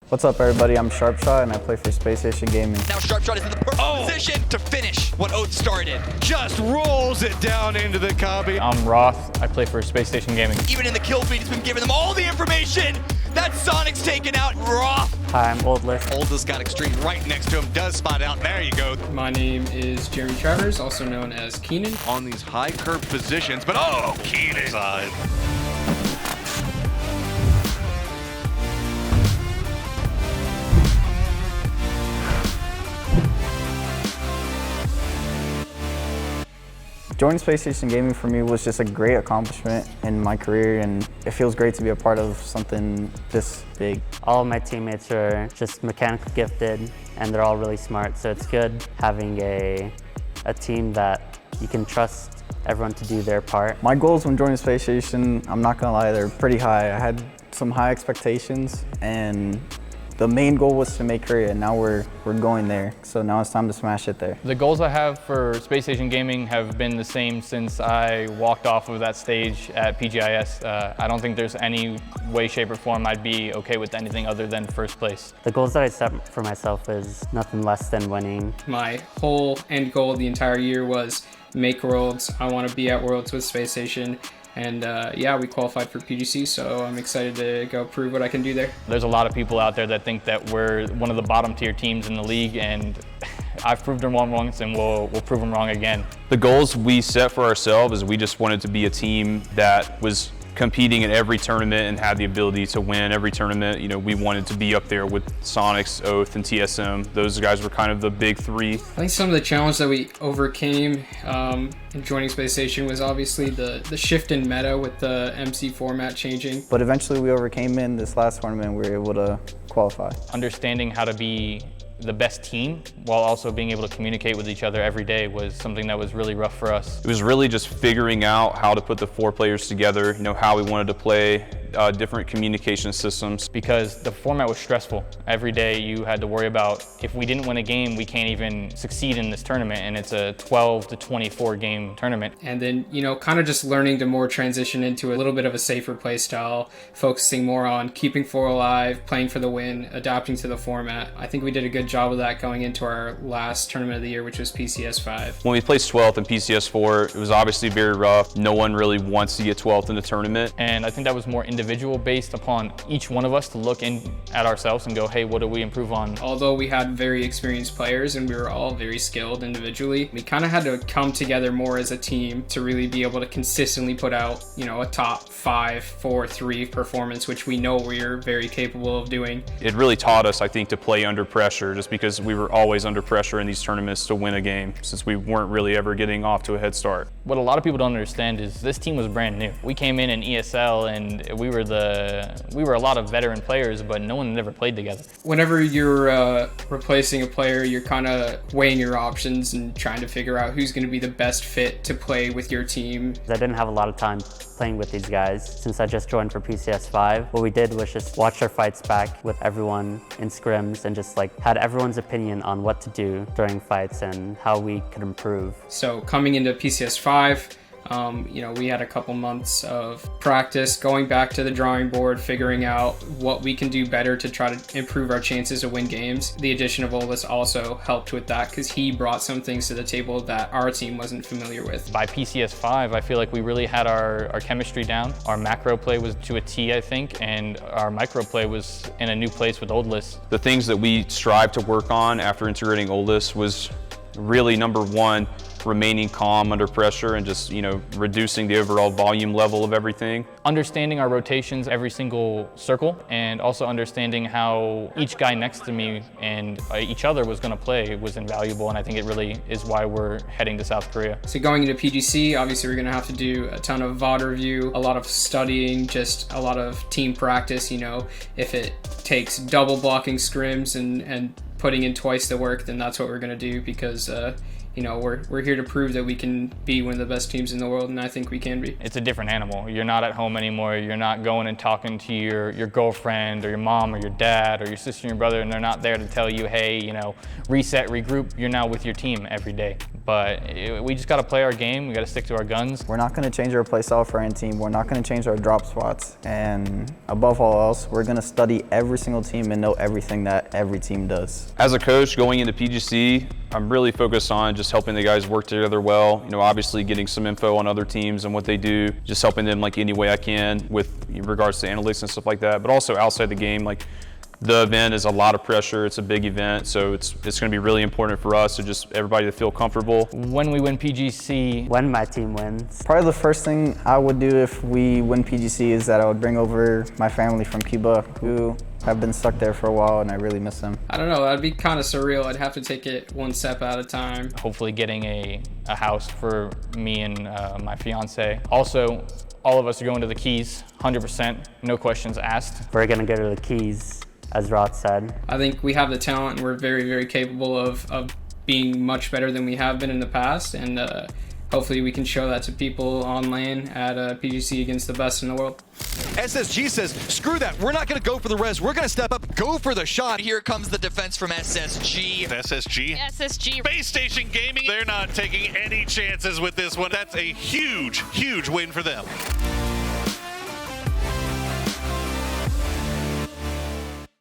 What's up, everybody? I'm Sharpshot, and I play for Spacestation Gaming. Now Sharpshot is in the perfect position to finish what Oath started. Just rolls it down into the copy. I'm Roth. I play for Spacestation Gaming. Even in the kill feed, he's been giving them all the information that Sonic's taken out. Roth. Hi, I'm Oldless. Oldest got Extreme right next to him, does spot out. There you go. My name is Jeremy Travers, also known as Keenan. On these high curve positions, but Keenan side. Joining Spacestation Gaming for me was just a great accomplishment in my career, and it feels great to be a part of something this big. All of my teammates are just mechanically gifted, and they're all really smart, so it's good having a team that you can trust everyone to do their part. My goals when joining Spacestation, I'm not gonna lie, they're pretty high. I had some high expectations, and the main goal was to make Korea, and now we're going there. So now it's time to smash it there. The goals I have for Spacestation Gaming have been the same since I walked off of that stage at PGIS. I don't think there's any way, shape, or form I'd be okay with anything other than first place. The goals that I set for myself is nothing less than winning. My whole end goal the entire year was make Worlds. I want to be at Worlds with Space Station. And yeah, we qualified for PGC, so I'm excited to go prove what I can do there. There's a lot of people out there that think that we're one of the bottom tier teams in the league, and I've proved them wrong once, and we'll prove them wrong again. The goals we set for ourselves is we just wanted to be a team that was competing in every tournament and had the ability to win every tournament. You know, we wanted to be up there with Sonics, Oath, and TSM. Those guys were kind of the big three. I think some of the challenge that we overcame in joining Space Station was obviously the shift in meta with the MC format changing. But eventually we overcame it in this last tournament. We were able to qualify. Understanding how to be the best team while also being able to communicate with each other every day was something that was really rough for us. It was really just figuring out how to put the four players together, you know, how we wanted to play, different communication systems. Because the format was stressful. Every day you had to worry about if we didn't win a game, we can't even succeed in this tournament, and it's a 12 to 24 game tournament. And then, you know, kind of just learning to more transition into a little bit of a safer play style, focusing more on keeping four alive, playing for the win, adapting to the format. I think we did a good job of that going into our last tournament of the year, which was PCS 5. When we placed 12th in PCS 4, it was obviously very rough. No one really wants to get 12th in the tournament. And I think that was more individual based upon each one of us to look in at ourselves and go, hey, what do we improve on? Although we had very experienced players and we were all very skilled individually, we kind of had to come together more as a team to really be able to consistently put out, you know, a top 5, 4, 3 performance, which we know we're very capable of doing. It really taught us, I think, to play under pressure, just because we were always under pressure in these tournaments to win a game, since we weren't really ever getting off to a head start. What a lot of people don't understand is this team was brand new. We came in ESL, and we were a lot of veteran players, but no one had ever played together. Whenever you're replacing a player, you're kind of weighing your options and trying to figure out who's going to be the best fit to play with your team. I didn't have a lot of time playing with these guys since I just joined for PCS 5. What we did was just watch our fights back with everyone in scrims and just like had everyone's opinion on what to do during fights and how we could improve. So coming into PCS 5, you know, we had a couple months of practice, going back to the drawing board, figuring out what we can do better to try to improve our chances to win games. The addition of Oldest also helped with that because he brought some things to the table that our team wasn't familiar with. By PCS 5, I feel like we really had our chemistry down. Our macro play was to a T, I think, and our micro play was in a new place with Oldest. The things that we strived to work on after integrating Oldest was really, number one, remaining calm under pressure and just, you know, reducing the overall volume level of everything. Understanding our rotations every single circle, and also understanding how each guy next to me and each other was going to play was invaluable, and I think it really is why we're heading to South Korea. So going into PGC, obviously we're going to have to do a ton of VOD review, a lot of studying, just a lot of team practice. You know, if it takes double blocking scrims and putting in twice the work, then that's what we're going to do because you know, we're here to prove that we can be one of the best teams in the world, and I think we can be. It's a different animal. You're not at home anymore. You're not going and talking to your girlfriend or your mom or your dad or your sister and your brother, and they're not there to tell you, hey, you know, reset, regroup. You're now with your team every day. But we just got to play our game. We got to stick to our guns. We're not going to change our play style for any team. We're not going to change our drop spots. And above all else, we're going to study every single team and know everything that every team does. As a coach going into PGC, I'm really focused on just helping the guys work together well. You know, obviously getting some info on other teams and what they do, just helping them like any way I can with regards to analytics and stuff like that. But also outside the game, like the event is a lot of pressure. It's a big event, so it's going to be really important for us to just everybody to feel comfortable. When we win PGC, When my team wins, Probably the first thing I would do if we win PGC is that I would bring over my family from Cuba, who have been stuck there for a while, and I really miss them. I don't know, that'd be kind of surreal. I'd have to take it one step at a time. hopefully getting a house for me and my fiance. Also, all of us are going to the Keys, 100%, no questions asked. we're gonna go to the Keys, as Rod said. I think we have the talent, and we're very, very capable of being much better than we have been in the past, and hopefully we can show that to people on LAN at PGC against the best in the world. SSG says, screw that, we're not gonna go for the res, we're gonna step up, go for the shot. Here comes the defense from SSG. SSG. SSG. Spacestation Gaming. They're not taking any chances with this one. That's a huge, huge win for them.